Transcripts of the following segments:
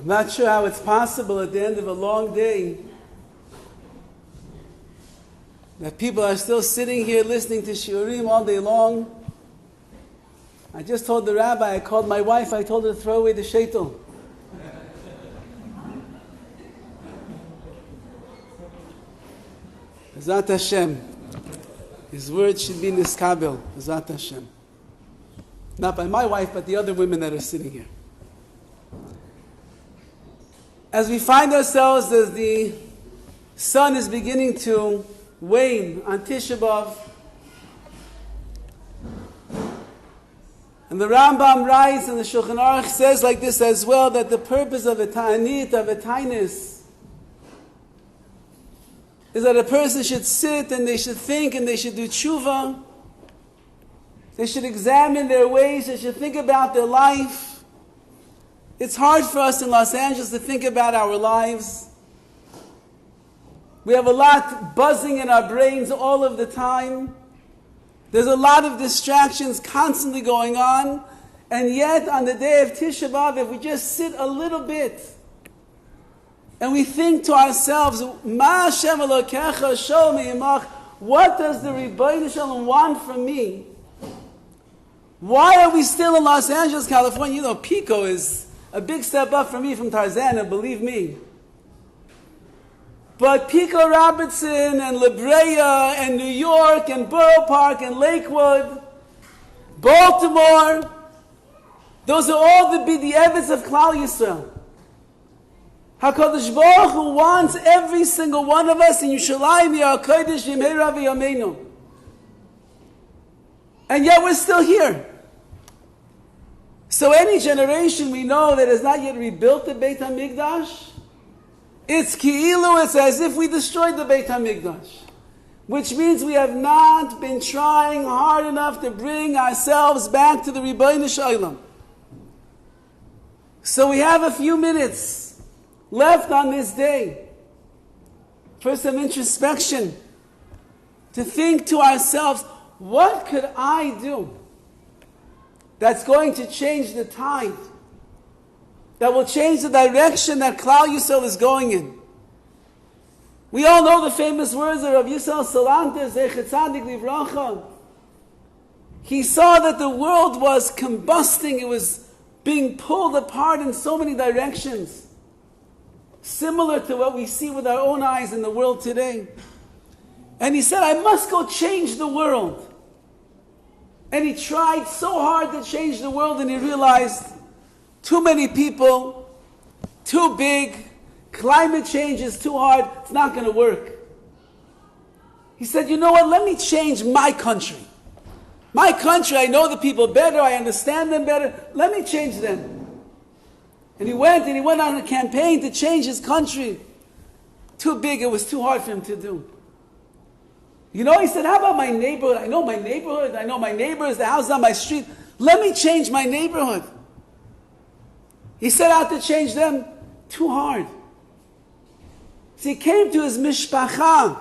I'm not sure how it's possible at the end of a long day that people are still sitting here listening to shiurim all day long. I just told the rabbi, I called my wife, I told her to throw away the shaitel. Bezat Hashem. His words should be niskabel. Bezat Hashem. Not by my wife, but the other women that are sitting here. As we find ourselves as the sun is beginning to wane on Tisha B'Av, and the Rambam writes and the Shulchan Aruch says like this as well, that the purpose of a ta'anit, of a tainus, is that a person should sit and they should think and they should do tshuva. They should examine their ways, they should think about their life. It's hard for us in Los Angeles to think about our lives. We have a lot buzzing in our brains all of the time. There's a lot of distractions constantly going on. And yet, on the day of Tisha B'Av, if we just sit a little bit and we think to ourselves, Ma Hashem Elokecha Shol Me'imach, what does the Rebbeinu Shalom want from me? Why are we still in Los Angeles, California? You know, Pico is a big step up for me from Tarzana, believe me. But Pico Robertson and La Brea and New York and Borough Park and Lakewood, Baltimore, those are all the b'di'evets of Klal Yisrael. HaKadosh Baruch Hu wants every single one of us in Yerushalayim Ya'akodesh Yimheira V'Yameinu. And yet we're still here. So any generation we know that has not yet rebuilt the Beit HaMikdash, it's ki'ilu, it's as if we destroyed the Beit HaMikdash. Which means we have not been trying hard enough to bring ourselves back to the Rebbeinu Shalom. So we have a few minutes left on this day for some introspection, to think to ourselves, what could I do that's going to change the tide, that will change the direction that Klal Yisrael is going in? We all know the famous words of Rav Yisrael Salanter, Zecher Tzadik Livracha. He saw that the world was combusting, it was being pulled apart in so many directions, similar to what we see with our own eyes in the world today. And he said, I must go change the world. And he tried so hard to change the world, and he realized too many people, too big, climate change is too hard, it's not going to work. He said, you know what, let me change my country. My country, I know the people better, I understand them better, let me change them. And he went on a campaign to change his country. Too big, it was too hard for him to do. You know, he said, how about my neighborhood? I know my neighborhood, I know my neighbors, the house on my street. Let me change my neighborhood. He set out to change them, too hard. So he came to his mishpacha.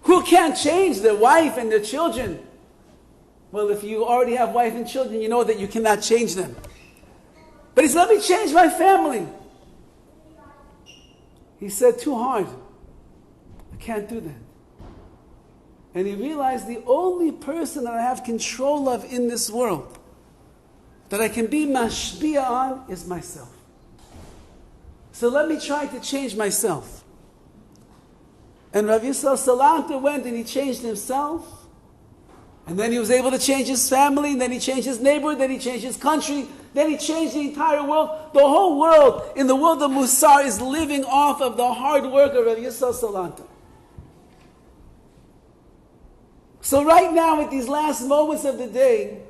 Who can't change their wife and their children? Well, if you already have wife and children, you know that you cannot change them. But he said, let me change my family. He said, too hard. I can't do that. And he realized the only person that I have control of in this world, that I can be mashbiya on, is myself. So let me try to change myself. And Rav Yisrael Salanter went and he changed himself. And then he was able to change his family, and then he changed his neighborhood, then he changed his country, then he changed the entire world. The whole world, in the world of Musar, is living off of the hard work of Rav Yisrael Salanter. So right now, with these last moments of the day,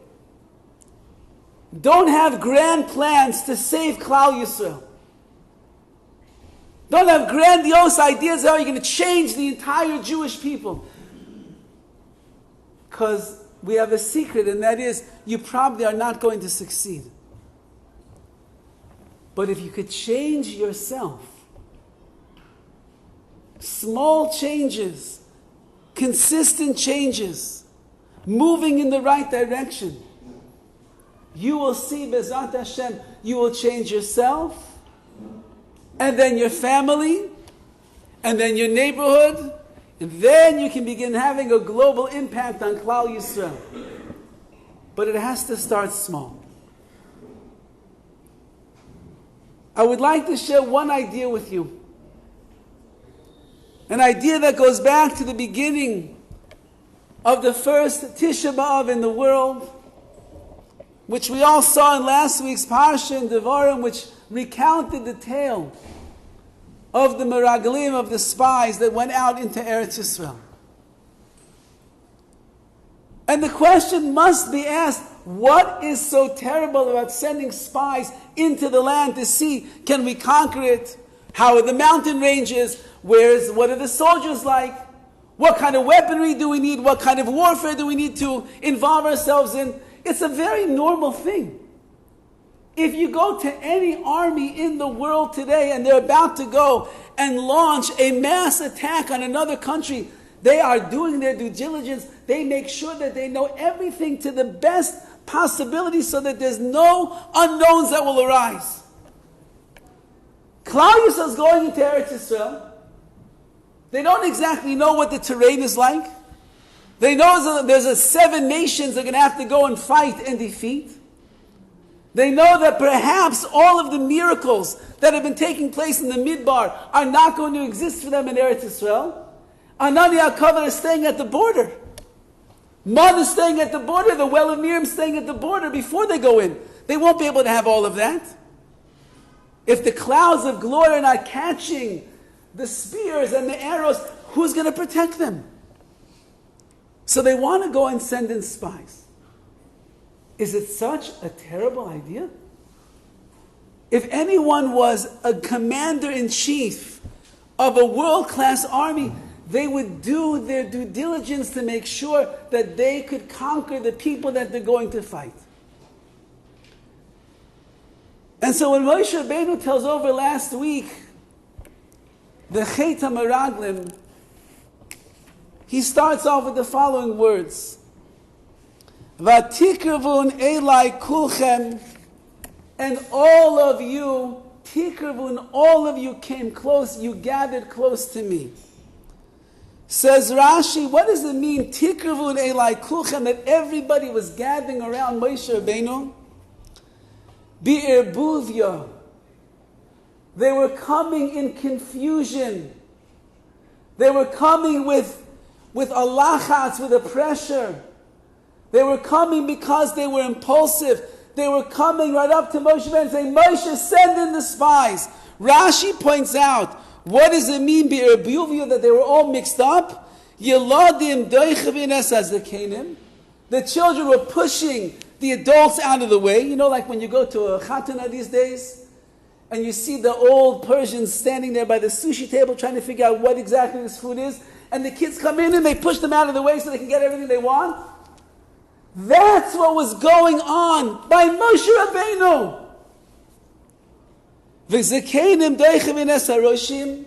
don't have grand plans to save Klal Yisrael. Don't have grandiose ideas how you're going to change the entire Jewish people. Because we have a secret, and that is, you probably are not going to succeed. But if you could change yourself, small changes, consistent changes, moving in the right direction, you will see, Bezat Hashem, you will change yourself, and then your family, and then your neighborhood, and then you can begin having a global impact on Klal Yisrael. But it has to start small. I would like to share one idea with you. An idea that goes back to the beginning of the first Tisha B'Av in the world, which we all saw in last week's Parsha in Devarim, which recounted the tale of the Meraglim, of the spies that went out into Eretz Yisrael. And the question must be asked, what is so terrible about sending spies into the land to see, can we conquer it? How are the mountain ranges? What are the soldiers like? What kind of weaponry do we need? What kind of warfare do we need to involve ourselves in? It's a very normal thing. If you go to any army in the world today and they're about to go and launch a mass attack on another country, they are doing their due diligence. They make sure that they know everything to the best possibility so that there's no unknowns that will arise. Klal Yisrael is going into Eretz Yisrael. They don't exactly know what the terrain is like. They know there's 7 nations that are going to have to go and fight and defeat. They know that perhaps all of the miracles that have been taking place in the Midbar are not going to exist for them in Eretz Yisrael. Anani HaKavod is staying at the border. Mud is staying at the border. The well of Miriam is staying at the border before they go in. They won't be able to have all of that. If the clouds of glory are not catching the spears and the arrows, who's going to protect them? So they want to go and send in spies. Is it such a terrible idea? If anyone was a commander-in-chief of a world-class army, they would do their due diligence to make sure that they could conquer the people that they're going to fight. And so when Moshe Rabbeinu tells over last week the Chet HaMeraglim, he starts off with the following words. Vatikrvun elai kulchem, and all of you, tikrvun, all of you came close, you gathered close to me. Says Rashi, what does it mean, tikrvun elai kulchem, that everybody was gathering around Moshe Rabbeinu? Bi'erbuvya. They were coming in confusion. They were coming with a lachatz, with a pressure. They were coming because they were impulsive. They were coming right up to Moshe and saying, Moshe, send in the spies. Rashi points out, what does it mean, Bi'erbuvya, that they were all mixed up? Yeladim doichavin es hazakenim. The children were pushing the adults out of the way. You know, like when you go to a chatana these days, and you see the old Persians standing there by the sushi table trying to figure out what exactly this food is, and the kids come in and they push them out of the way so they can get everything they want. That's what was going on by Moshe Rabbeinu. V'zekenim doichavin es haroshim,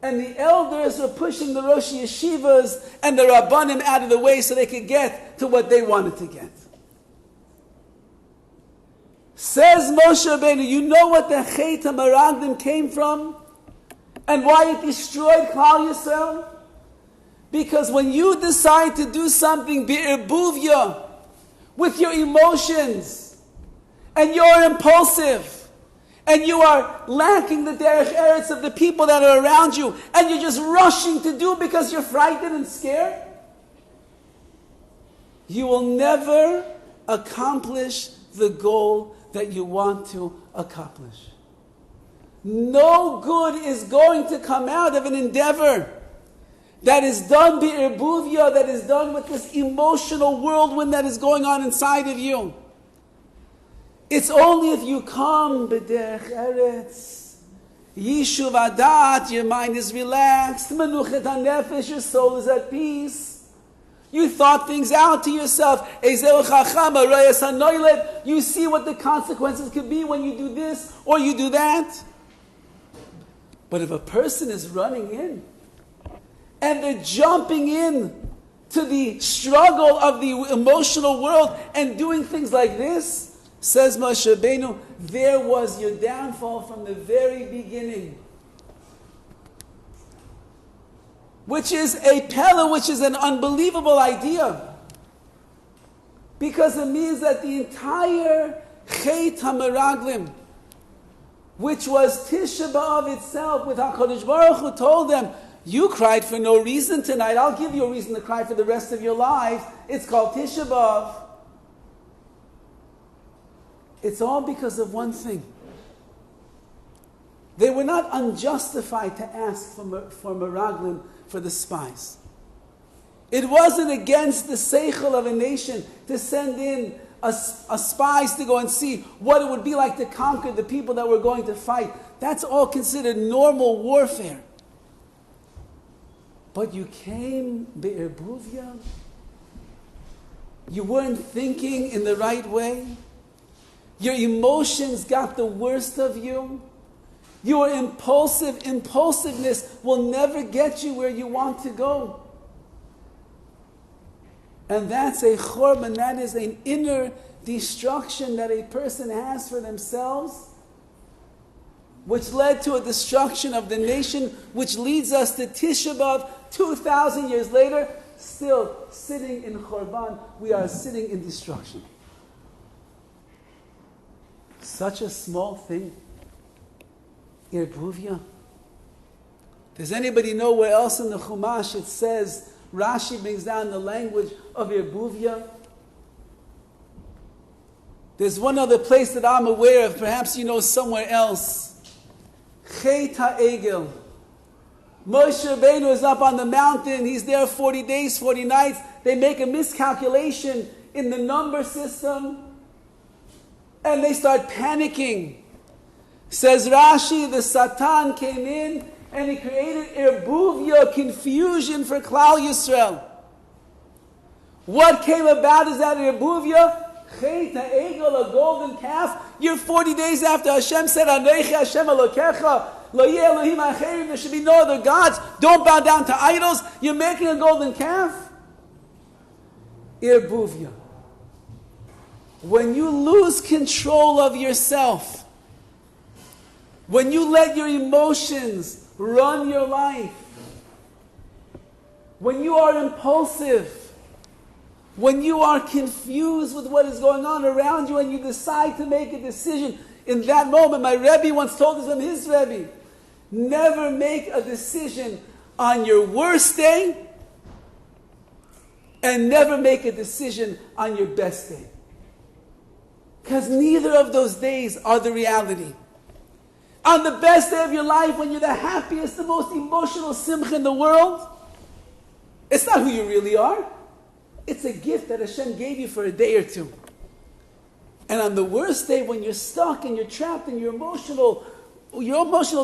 and the elders were pushing the Rosh Yeshivas and the Rabbanim out of the way so they could get to what they wanted to get. Says Moshe Rabbeinu, you know what the Chet HaMeraglim came from? And why it destroyed Klal Yisrael? Because when you decide to do something bi'erbuvya, with your emotions, and you're impulsive, and you are lacking the derech eretz of the people that are around you, and you're just rushing to do because you're frightened and scared, you will never accomplish the goal that you want to accomplish. No good is going to come out of an endeavor that is done bi'erbuvya, that is done with this emotional whirlwind that is going on inside of you. It's only if you come b'derech eretz, yishuv adat, your mind is relaxed, menuchet hanefesh, your soul is at peace. You thought things out to yourself. You see what the consequences could be when you do this or you do that. But if a person is running in and they're jumping in to the struggle of the emotional world and doing things like this, Says Moshe Rabbeinu, there was your downfall from the very beginning. Which is a pella, which is an unbelievable idea. Because it means that the entire Chet HaMeraglim, which was Tisha B'Av itself, with HaKadosh Baruch Hu told them, you cried for no reason tonight, I'll give you a reason to cry for the rest of your lives. It's called Tisha B'Av. It's all because of one thing. They were not unjustified to ask for Meraglim, for the spies. It wasn't against the seichel of a nation to send in a spies to go and see what it would be like to conquer the people that were going to fight. That's all considered normal warfare. But you came be'erbuvia. You weren't thinking in the right way. Your emotions got the worst of you. You were impulsive. Impulsiveness will never get you where you want to go. And that's a chorban, that is an inner destruction that a person has for themselves, which led to a destruction of the nation, which leads us to Tisha B'Av 2,000 years later, still sitting in chorban. We are sitting in destruction. Such a small thing. Irbuvia. Does anybody know where else in the Chumash it says, Rashi brings down the language of Irbuvia? There's one other place that I'm aware of, perhaps you know somewhere else. Chet HaEgel. Moshe Rabbeinu is up on the mountain, he's there 40 days, 40 nights. They make a miscalculation in the number system, and they start panicking. Says Rashi, the Satan came in and he created irbuvia, confusion for Klal Yisrael. What came about is that irbuvia, Chet HaEgel, a golden calf. You're 40 days after Hashem said, Anochi Hashem Elokecha, Lo yeh Elohim acherim, there should be no other gods. Don't bow down to idols. You're making a golden calf. Irbuvia. When you lose control of yourself, when you let your emotions run your life, when you are impulsive, when you are confused with what is going on around you and you decide to make a decision, in that moment, my Rabbi once told us from his Rabbi, never make a decision on your worst day and never make a decision on your best day. Because neither of those days are the reality. On the best day of your life, when you're the happiest, the most emotional simcha in the world, it's not who you really are. It's a gift that Hashem gave you for a day or two. And on the worst day, when you're stuck and you're trapped in your emotional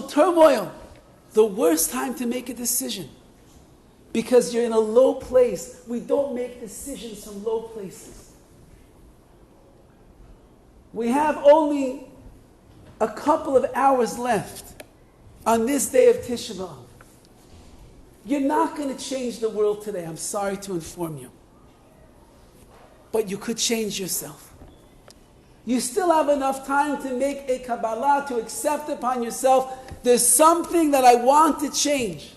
turmoil, the worst time to make a decision. Because you're in a low place. We don't make decisions from low places. We have only a couple of hours left on this day of Tisha B'Av. You're not going to change the world today, I'm sorry to inform you. But you could change yourself. You still have enough time to make a Kabbalah, to accept upon yourself, there's something that I want to change.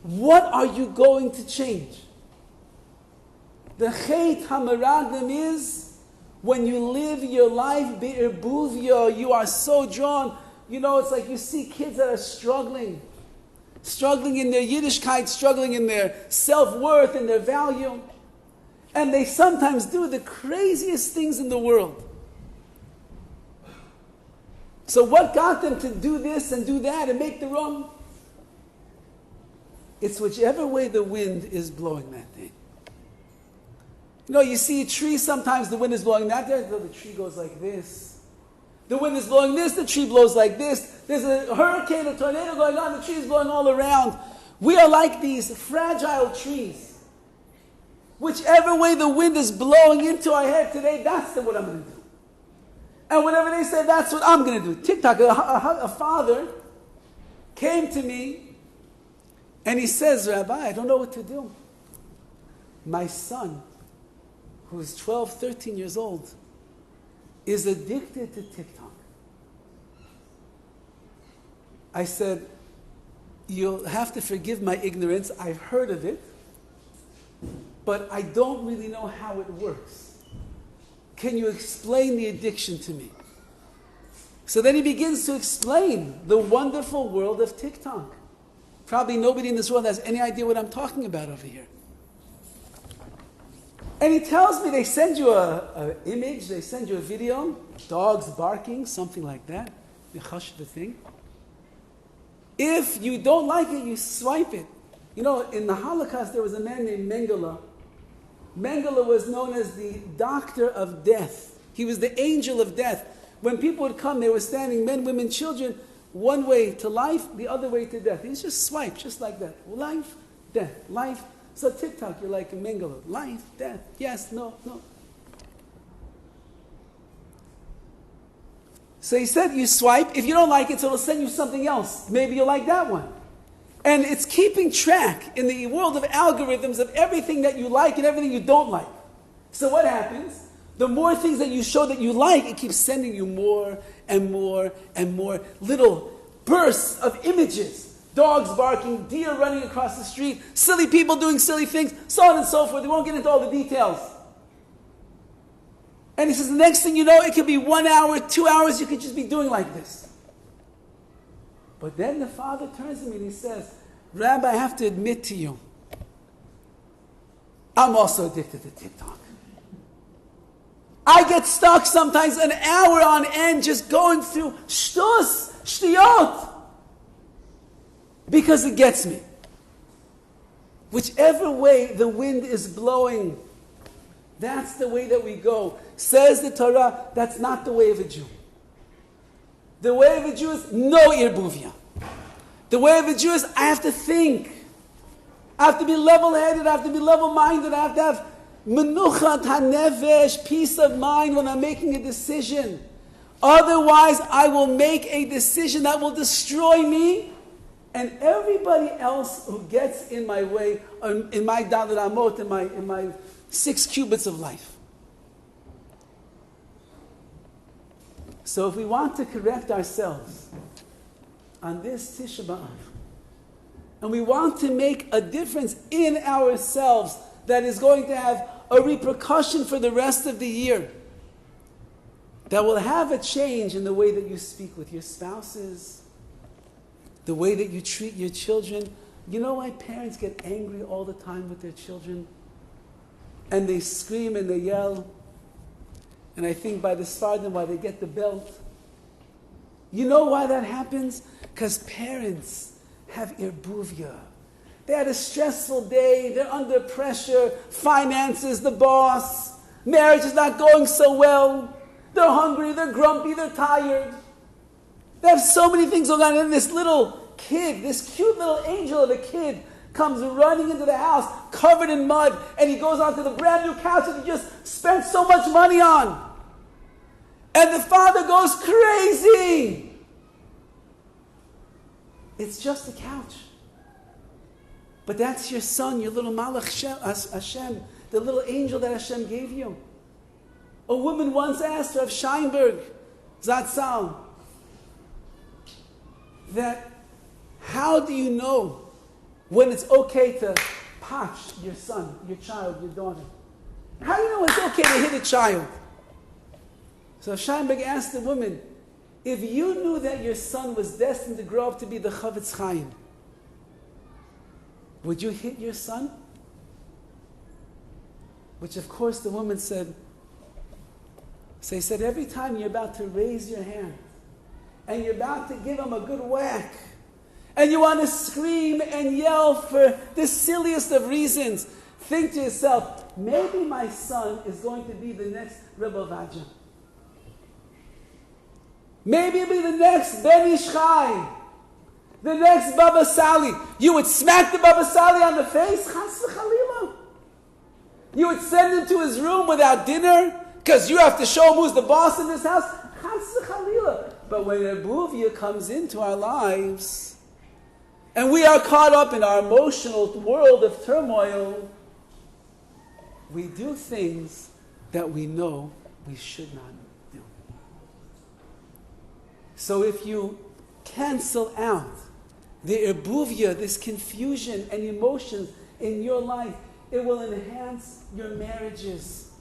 What are you going to change? The Chet HaMeraglim is, when you live your life be'erbuvia, you are so drawn. You know, it's like you see kids that are struggling in their Yiddishkeit, struggling in their self-worth and their value. And they sometimes do the craziest things in the world. So what got them to do this and do that and make the wrong? It's whichever way the wind is blowing that day. You know, you see a tree, sometimes the wind is blowing that way, the tree goes like this. The wind is blowing this, the tree blows like this. There's a hurricane, a tornado going on, the tree is blowing all around. We are like these fragile trees. Whichever way the wind is blowing into our head today, that's what I'm going to do. And whenever they say, that's what I'm going to do. TikTok, a father came to me and he says, Rabbi, I don't know what to do. My son, who is 12, 13 years old, is addicted to TikTok. I said, you'll have to forgive my ignorance. I've heard of it, but I don't really know how it works. Can you explain the addiction to me? So then he begins to explain the wonderful world of TikTok. Probably nobody in this world has any idea what I'm talking about over here. And he tells me they send you an image, they send you a video, dogs barking, something like that. You hush the thing. If you don't like it, you swipe it. You know, in the Holocaust, there was a man named Mengele. Mengele was known as the doctor of death. He was the angel of death. When people would come, they were standing, men, women, children, one way to life, the other way to death. He just swiped, just like that. Life, death, life. So TikTok, you're like a Mengele. Life, death, yes, no, no. So he said, you swipe. If you don't like it, so it'll send you something else. Maybe you'll like that one. And it's keeping track in the world of algorithms of everything that you like and everything you don't like. So what happens? The more things that you show that you like, it keeps sending you more and more and more little bursts of images. Dogs barking, deer running across the street, silly people doing silly things, so on and so forth. We won't get into all the details. And he says, the next thing you know, it could be 1 hour, 2 hours, you could just be doing like this. But then the father turns to me and he says, Rabbi, I have to admit to you, I'm also addicted to TikTok. I get stuck sometimes an hour on end just going through shtiyot, because it gets me. Whichever way the wind is blowing, that's the way that we go. Says the Torah, that's not the way of a Jew. The way of a Jew is no irbuvia. The way of a Jew is I have to think. I have to be level-headed, I have to be level-minded, I have to have menuchat hanefesh, peace of mind when I'm making a decision. Otherwise, I will make a decision that will destroy me and everybody else who gets in my way, in my dalet amot, in my 6 cubits of life. So if we want to correct ourselves on this Tisha B'Av, and we want to make a difference in ourselves that is going to have a repercussion for the rest of the year, that will have a change in the way that you speak with your spouses, the way that you treat your children. You know why parents get angry all the time with their children? And they scream and they yell. And I think by the Sfardim, why they get the belt. You know why that happens? Because parents have irbuvia. They had a stressful day, they're under pressure, finances, the boss, marriage is not going so well, they're hungry, they're grumpy, they're tired. They have so many things going on, and this little kid, this cute little angel of a kid, comes running into the house, covered in mud, and he goes onto the brand new couch that he just spent so much money on. And the father goes crazy. It's just a couch. But that's your son, your little Malach Hashem, the little angel that Hashem gave you. A woman once asked Rav Scheinberg, Zatzal, that how do you know when it's okay to patch your son, your child, your daughter? How do you know it's okay to hit a child? So Scheinberg asked the woman, if you knew that your son was destined to grow up to be the Chavetz Chaim, would you hit your son? Which of course the woman said, so he said, every time you're about to raise your hand and you're about to give him a good whack and you want to scream and yell for the silliest of reasons, think to yourself, maybe my son is going to be the next Rebbe Vaja. Maybe it'll be the next Ben Ish Chai, the next Baba Sali. You would smack the Baba Sali on the face? Chas v'chalila. You would send him to his room without dinner because you have to show him who's the boss in this house? Chas v'chalila. But when Erbuvia comes into our lives and we are caught up in our emotional world of turmoil, we do things that we know we should not do. So if you cancel out the erbuvia, this confusion and emotions in your life, it will enhance your marriages.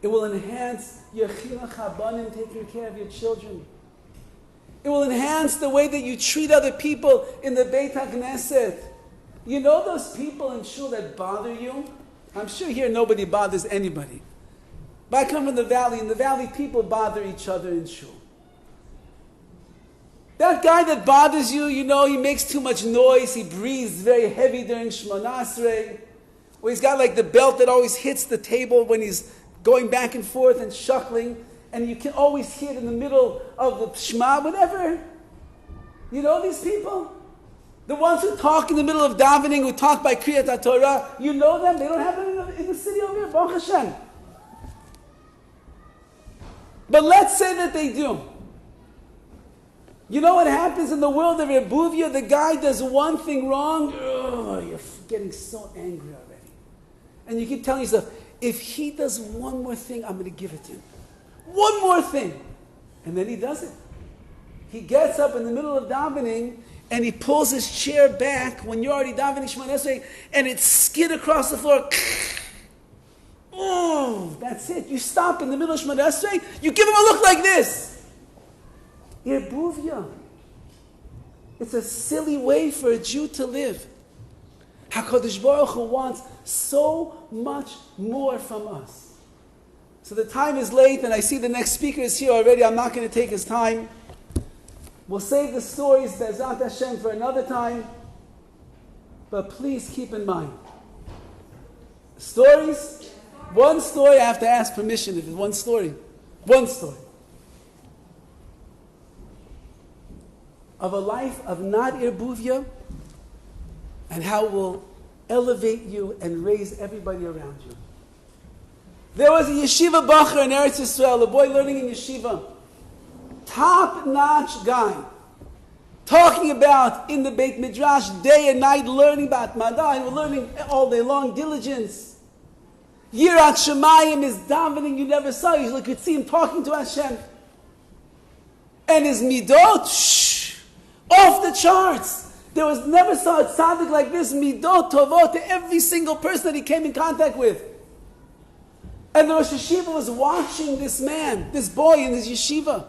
It will enhance your chinuch habanim, taking care of your children. It will enhance the way that you treat other people in the Beit HaKnesset. You know those people in shul that bother you? I'm sure here nobody bothers anybody. But I come from the valley. In the valley, people bother each other in shul. That guy that bothers you, you know, he makes too much noise. He breathes very heavy during Shemona Esrei. Or he's got like the belt that always hits the table when he's going back and forth and shuckling. And you can always hear it in the middle of the Shema, whatever. You know these people? The ones who talk in the middle of davening, who talk by Kriyat HaTorah, you know them? They don't have them in the city over here, Baruch Hashem. But let's say that they do. You know what happens in the world of Rebuvia? The guy does one thing wrong, you're getting so angry already. And you keep telling yourself, if he does one more thing, I'm going to give it to him. One more thing. And then he does it. He gets up in the middle of davening and he pulls his chair back when you're already davening Shemona Esrei and it skid across the floor. Oh, that's it. You stop in the middle of Shemona Esrei, you give him a look like this. Yerbuvia. It's a silly way for a Jew to live. HaKadosh Baruch Hu wants so much more from us. So the time is late, and I see the next speaker is here already. I'm not going to take his time. We'll save the stories, Be'ezrat Hashem, for another time. But please keep in mind, stories, one story, I have to ask permission if it's one story. One story. Of a life of not irbuvia, and how it will elevate you and raise everybody around you. There was a yeshiva bacher in Eretz Yisrael, a boy learning in yeshiva. Top-notch guy. Talking about in the Beit Midrash, day and night, learning about Madai. We're learning all day long, diligence. Yirat Shemayim is davening, you never saw. You could see him talking to Hashem. And his midot, off the charts. There was never saw a tzaddik like this, midot tovot, to every single person that he came in contact with. And the Rosh Yeshiva was watching this man, this boy in his yeshiva.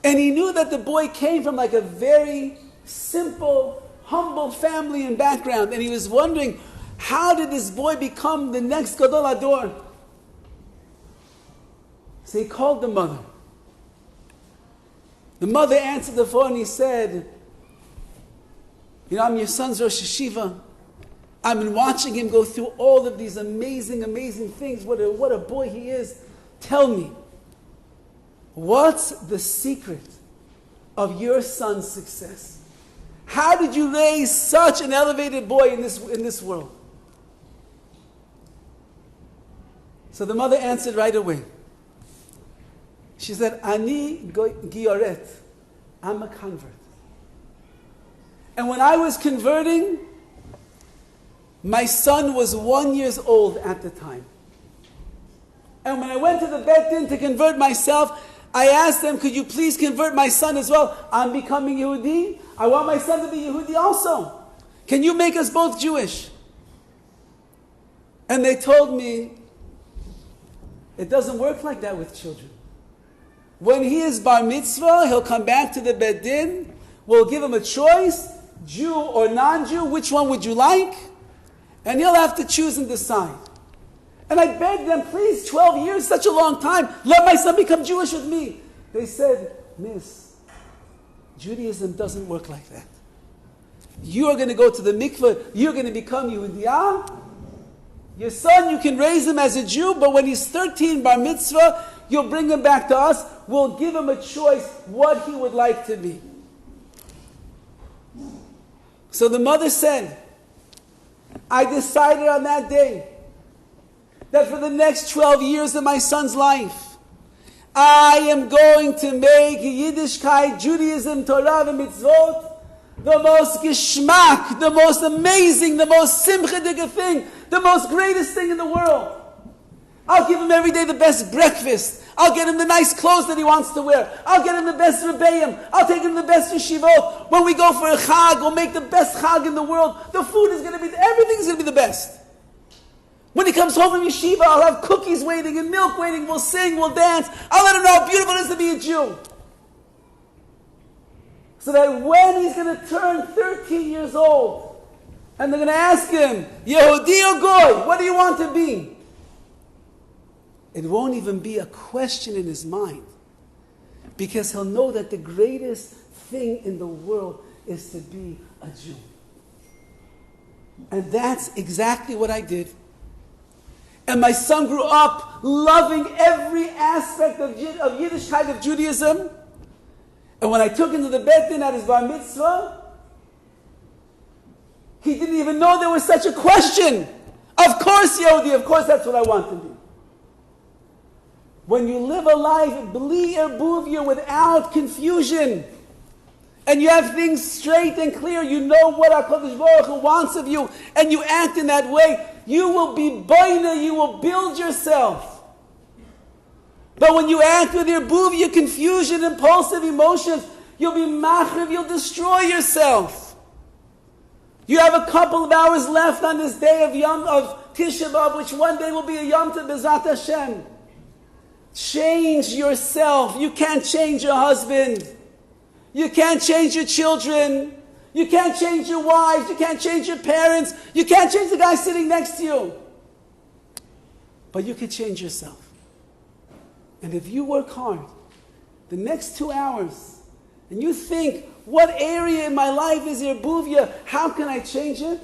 And he knew that the boy came from like a very simple, humble family and background. And he was wondering, how did this boy become the next Gadol Hador? So he called the mother. The mother answered the phone and he said, you know, I'm your son's Rosh Yeshiva. I've been watching him go through all of these amazing, amazing things. What a boy he is. Tell me, what's the secret of your son's success? How did you raise such an elevated boy in this world? So the mother answered right away. She said, Ani Gioret, I'm a convert. And when I was converting, my son was 1 year old at the time. And when I went to the Beit Din to convert myself, I asked them, could you please convert my son as well? I'm becoming Yehudi. I want my son to be Yehudi also. Can you make us both Jewish? And they told me, it doesn't work like that with children. When he is bar mitzvah, he'll come back to the Beit Din. We'll give him a choice, Jew or non-Jew. Which one would you like? And he'll have to choose and decide. And I begged them, please, 12 years, such a long time, let my son become Jewish with me. They said, Miss, Judaism doesn't work like that. You are going to go to the mikveh, you're going to become Yehudiah. Your son, you can raise him as a Jew, but when he's 13, bar mitzvah, you'll bring him back to us. We'll give him a choice what he would like to be. So the mother said, I decided on that day that for the next 12 years of my son's life, I am going to make Yiddishkeit, Judaism, Torah, and Mitzvot the most geschmack, the most amazing, the most simchadige thing, the most greatest thing in the world. I'll give him every day the best breakfast. I'll get him the nice clothes that he wants to wear. I'll get him the best rebbeim. I'll take him the best yeshivot. When we go for a chag, we'll make the best chag in the world. The food is going to be, everything's going to be the best. When he comes home from yeshiva, I'll have cookies waiting and milk waiting. We'll sing, we'll dance. I'll let him know how beautiful it is to be a Jew. So that when he's going to turn 13 years old, and they're going to ask him, Yehudi or Goy, what do you want to be? It won't even be a question in his mind. Because he'll know that the greatest thing in the world is to be a Jew. And that's exactly what I did. And my son grew up loving every aspect of Yiddishkeit, of Judaism. And when I took him to the Beit Din at his bar mitzvah, he didn't even know there was such a question. Of course, Yehudi, of course that's what I want to be. When you live a life, bli erbuvia, without confusion, and you have things straight and clear, you know what HaKadosh Baruch Hu wants of you, and you act in that way, you will be boina, you will build yourself. But when you act with erbuvia, confusion, impulsive emotions, you'll be machriv, you'll destroy yourself. You have a couple of hours left on this day of Tisha B'Av, which one day will be a Yom Tov B'ezrat Hashem. Change yourself. You can't change your husband. You can't change your children. You can't change your wives. You can't change your parents. You can't change the guy sitting next to you. But you can change yourself. And if you work hard, the next 2 hours, and you think, what area in my life is erbuvia? How can I change it?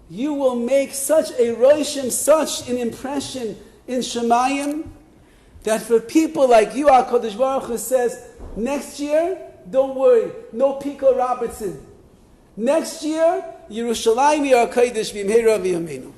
You will make such a roshim, such an impression in Shemayim, that for people like you, HaKadosh Baruch Hu says, next year, don't worry, no Pico Robertson. Next year, Yerushalayim Yar HaKodesh B'Mheira V'Yameinu.